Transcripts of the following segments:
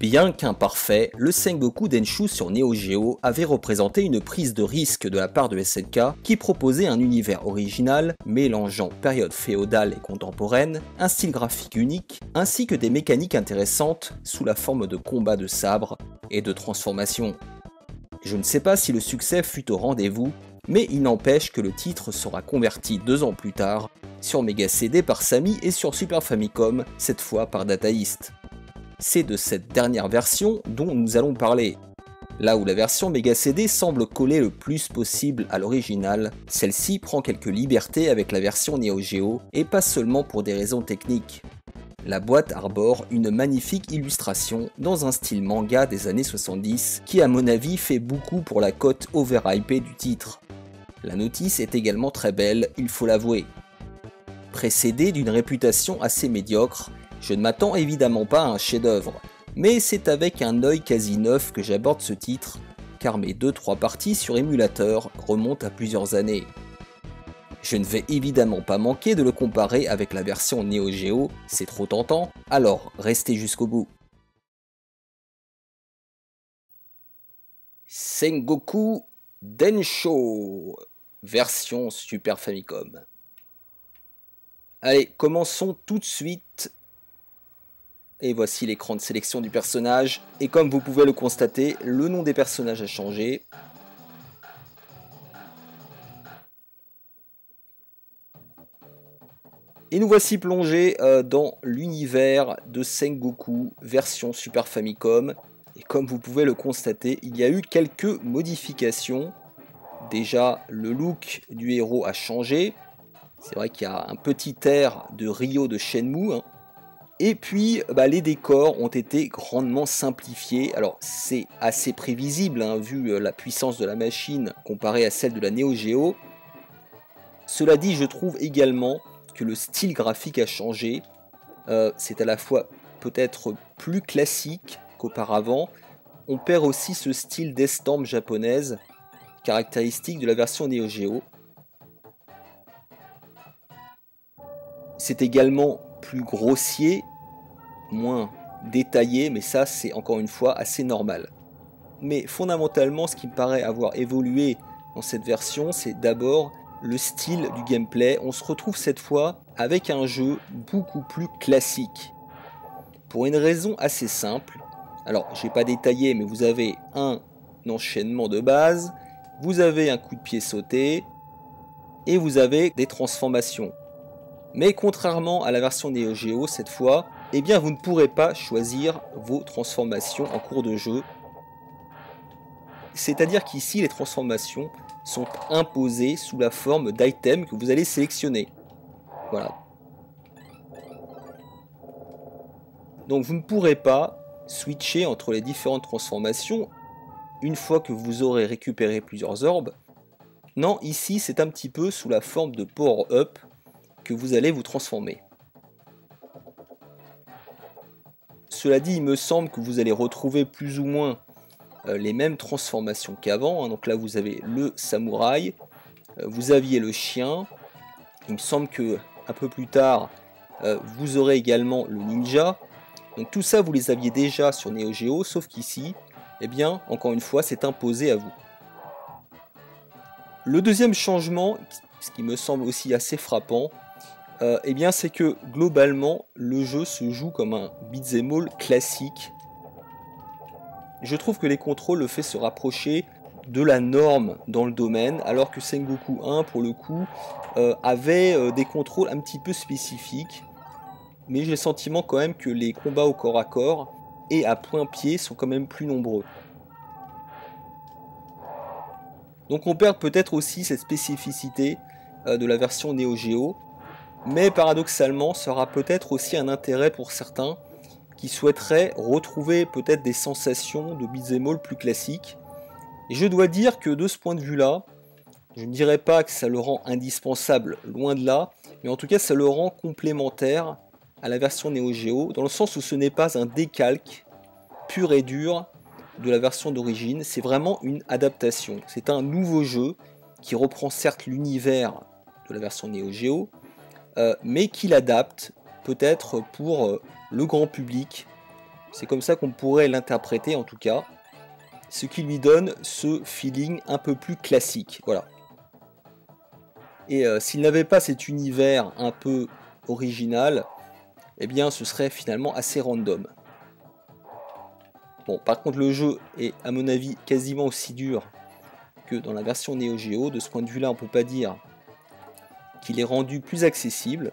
Bien qu'imparfait, le Sengoku Denshu sur Neo Geo avait représenté une prise de risque de la part de SNK qui proposait un univers original mélangeant période féodale et contemporaine, un style graphique unique, ainsi que des mécaniques intéressantes sous la forme de combats de sabre et de transformation. Je ne sais pas si le succès fut au rendez-vous, mais il n'empêche que le titre sera converti 2 ans plus tard sur Mega CD par Sammy et sur Super Famicom, cette fois par Data East. C'est de cette dernière version dont nous allons parler. Là où la version Mega CD semble coller le plus possible à l'original, celle-ci prend quelques libertés avec la version Neo Geo, et pas seulement pour des raisons techniques. La boîte arbore une magnifique illustration dans un style manga des années 70 qui à mon avis fait beaucoup pour la cote overhypée du titre. La notice est également très belle, il faut l'avouer. Précédée d'une réputation assez médiocre, je ne m'attends évidemment pas à un chef-d'œuvre, mais c'est avec un œil quasi neuf que j'aborde ce titre, car mes 2-3 parties sur émulateur remontent à plusieurs années. Je ne vais évidemment pas manquer de le comparer avec la version Neo Geo, c'est trop tentant, alors restez jusqu'au bout. Sengoku Densho, version Super Famicom. Allez, commençons tout de suite. Et voici l'écran de sélection du personnage. Et comme vous pouvez le constater, le nom des personnages a changé. Et nous voici plongés dans l'univers de Sengoku version Super Famicom. Et comme vous pouvez le constater, il y a eu quelques modifications. Déjà, le look du héros a changé. C'est vrai qu'il y a un petit air de Ryo de Shenmue. Hein. Et puis, les décors ont été grandement simplifiés. Alors, c'est assez prévisible, hein, vu la puissance de la machine comparée à celle de la Neo Geo. Cela dit, je trouve également que le style graphique a changé. C'est à la fois peut-être plus classique qu'auparavant. On perd aussi ce style d'estampe japonaise, caractéristique de la version Neo Geo. C'est également plus grossier, moins détaillé, mais ça c'est encore une fois assez normal. Mais fondamentalement, ce qui me paraît avoir évolué dans cette version, c'est d'abord le style du gameplay. On se retrouve cette fois avec un jeu beaucoup plus classique. Pour une raison assez simple. Alors, je n'ai pas détaillé, mais vous avez un enchaînement de base, vous avez un coup de pied sauté, et vous avez des transformations. Mais contrairement à la version Neo Geo, cette fois, eh bien, vous ne pourrez pas choisir vos transformations en cours de jeu. C'est-à-dire qu'ici, les transformations sont imposées sous la forme d'items que vous allez sélectionner. Voilà. Donc vous ne pourrez pas switcher entre les différentes transformations une fois que vous aurez récupéré plusieurs orbes. Non, ici, c'est un petit peu sous la forme de power-up que vous allez vous transformer. Cela dit, il me semble que vous allez retrouver plus ou moins les mêmes transformations qu'avant. Hein. Donc là, vous avez le samouraï, vous aviez le chien. Il me semble que un peu plus tard, vous aurez également le ninja. Donc tout ça, vous les aviez déjà sur Neo Geo, sauf qu'ici, eh bien, encore une fois, c'est imposé à vous. Le deuxième changement, ce qui me semble aussi assez frappant, eh bien, c'est que globalement, le jeu se joue comme un beat'em all classique. Je trouve que les contrôles le fait se rapprocher de la norme dans le domaine, alors que Sengoku 1, pour le coup, avait des contrôles un petit peu spécifiques. Mais j'ai le sentiment quand même que les combats au corps à corps et à point-pied sont quand même plus nombreux. Donc on perd peut-être aussi cette spécificité de la version Neo Geo, mais paradoxalement, ça aura peut-être aussi un intérêt pour certains qui souhaiteraient retrouver peut-être des sensations de beat'em all plus classiques. Et je dois dire que de ce point de vue-là, je ne dirais pas que ça le rend indispensable, loin de là, mais en tout cas ça le rend complémentaire à la version Neo Geo, dans le sens où ce n'est pas un décalque pur et dur de la version d'origine, c'est vraiment une adaptation. C'est un nouveau jeu qui reprend certes l'univers de la version Neo Geo, mais qui l'adapte peut-être pour le grand public, C'est comme ça qu'on pourrait l'interpréter en tout cas. Ce qui lui donne ce feeling un peu plus classique. Voilà. Et s'il n'avait pas cet univers un peu original, eh bien ce serait finalement assez random. Bon, par contre le jeu est à mon avis quasiment aussi dur que dans la version Neo Geo. De ce point de vue là, on peut pas dire qu'il est rendu plus accessible.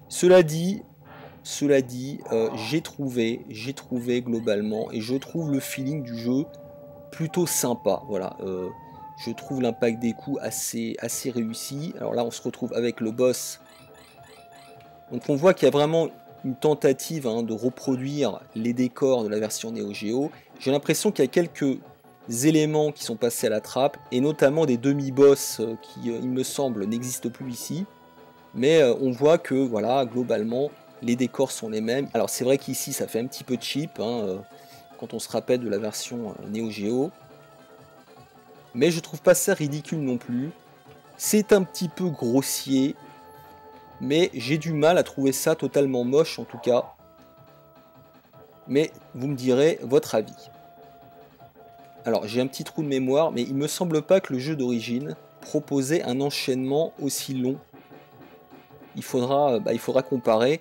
Cela dit, j'ai trouvé globalement, et je trouve le feeling du jeu plutôt sympa. Voilà, je trouve l'impact des coups assez réussi. Alors là, on se retrouve avec le boss. Donc on voit qu'il y a vraiment une tentative de reproduire les décors de la version Neo Geo. J'ai l'impression qu'il y a quelques éléments qui sont passés à la trappe, et notamment des demi-boss qui, il me semble, n'existent plus ici. Mais on voit que, voilà, globalement, les décors sont les mêmes. Alors c'est vrai qu'ici, ça fait un petit peu cheap, quand on se rappelle de la version Neo Geo. Mais je trouve pas ça ridicule non plus. C'est un petit peu grossier, mais j'ai du mal à trouver ça totalement moche en tout cas. Mais vous me direz votre avis. Alors j'ai un petit trou de mémoire, mais il me semble pas que le jeu d'origine proposait un enchaînement aussi long. Il faudra comparer.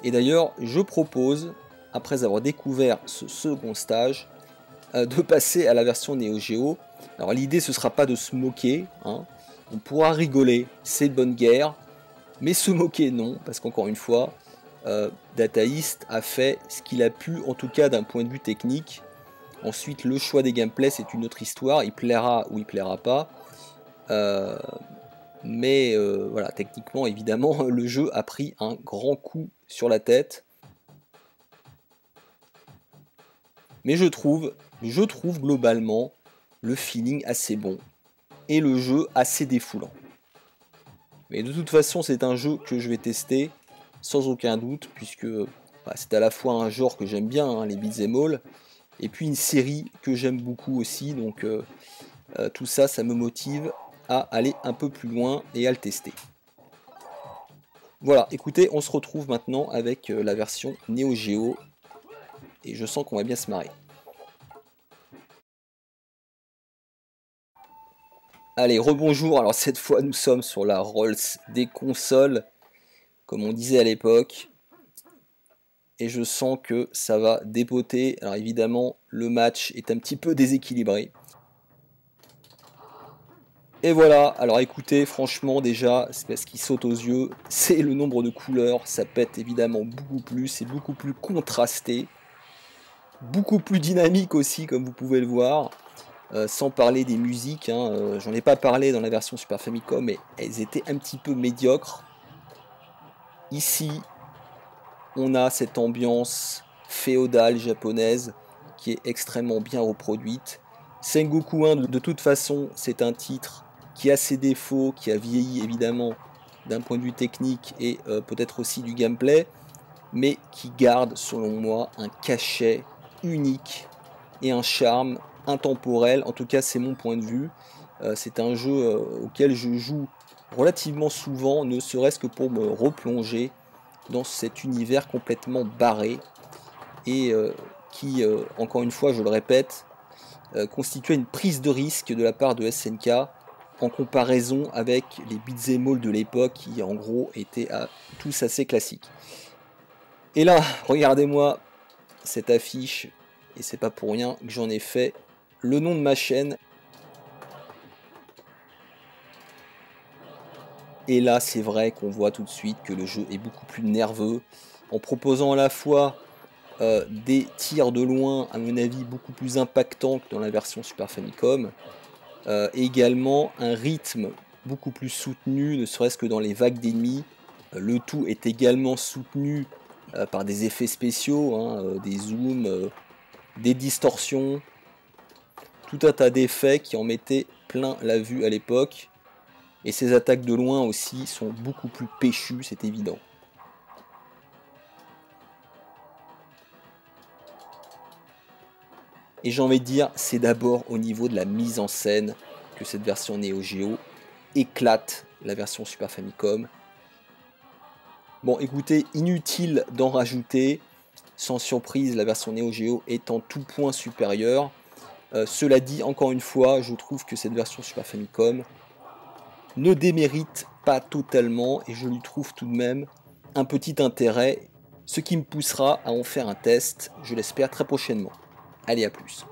Et d'ailleurs, je propose, après avoir découvert ce second stage, de passer à la version Neo Geo. Alors l'idée, ce sera pas de se moquer, on pourra rigoler, c'est de bonne guerre, mais se moquer non, parce qu'encore une fois, Data East a fait ce qu'il a pu, en tout cas d'un point de vue technique. Ensuite, le choix des gameplays, c'est une autre histoire, il plaira ou il plaira pas. Mais voilà, techniquement, évidemment, le jeu a pris un grand coup sur la tête. Mais je trouve globalement le feeling assez bon et le jeu assez défoulant. Mais de toute façon, c'est un jeu que je vais tester sans aucun doute, puisque c'est à la fois un genre que j'aime bien, les beat'em all, et puis une série que j'aime beaucoup aussi, donc tout ça, ça me motive à aller un peu plus loin et à le tester. Voilà, écoutez, on se retrouve maintenant avec la version Neo Geo, et je sens qu'on va bien se marrer. Allez, rebonjour, alors cette fois nous sommes sur la Rolls des consoles, comme on disait à l'époque, et je sens que ça va dépoter. Alors évidemment, le match est un petit peu déséquilibré. Et voilà, alors écoutez, franchement déjà, c'est ce qui saute aux yeux, c'est le nombre de couleurs, ça pète évidemment beaucoup plus, c'est beaucoup plus contrasté, beaucoup plus dynamique aussi, comme vous pouvez le voir. Sans parler des musiques, j'en ai pas parlé dans la version Super Famicom, mais elles étaient un petit peu médiocres. Ici, on a cette ambiance féodale japonaise qui est extrêmement bien reproduite. Sengoku 1, de toute façon, c'est un titre qui a ses défauts, qui a vieilli évidemment d'un point de vue technique et peut-être aussi du gameplay, mais qui garde, selon moi, un cachet unique et un charme intemporel. En tout cas, c'est mon point de vue. C'est un jeu auquel je joue relativement souvent, ne serait-ce que pour me replonger dans cet univers complètement barré et qui, encore une fois, je le répète, constituait une prise de risque de la part de SNK en comparaison avec les beat'em all de l'époque qui, en gros, étaient tous assez classiques. Et là, regardez-moi cette affiche, et c'est pas pour rien que j'en ai fait le nom de ma chaîne. Et là, c'est vrai qu'on voit tout de suite que le jeu est beaucoup plus nerveux, en proposant à la fois des tirs de loin, à mon avis, beaucoup plus impactants que dans la version Super Famicom, et également un rythme beaucoup plus soutenu, ne serait-ce que dans les vagues d'ennemis. Le tout est également soutenu par des effets spéciaux, des zooms, des distorsions, tout un tas d'effets qui en mettaient plein la vue à l'époque. Et ces attaques de loin aussi sont beaucoup plus péchues, c'est évident. Et j'ai envie de dire, c'est d'abord au niveau de la mise en scène que cette version Neo Geo éclate la version Super Famicom. Bon, écoutez, inutile d'en rajouter. Sans surprise, la version Neo Geo est en tout point supérieure. Cela dit, encore une fois, je trouve que cette version Super Famicom ne démérite pas totalement et je lui trouve tout de même un petit intérêt, ce qui me poussera à en faire un test, je l'espère très prochainement. Allez, à plus.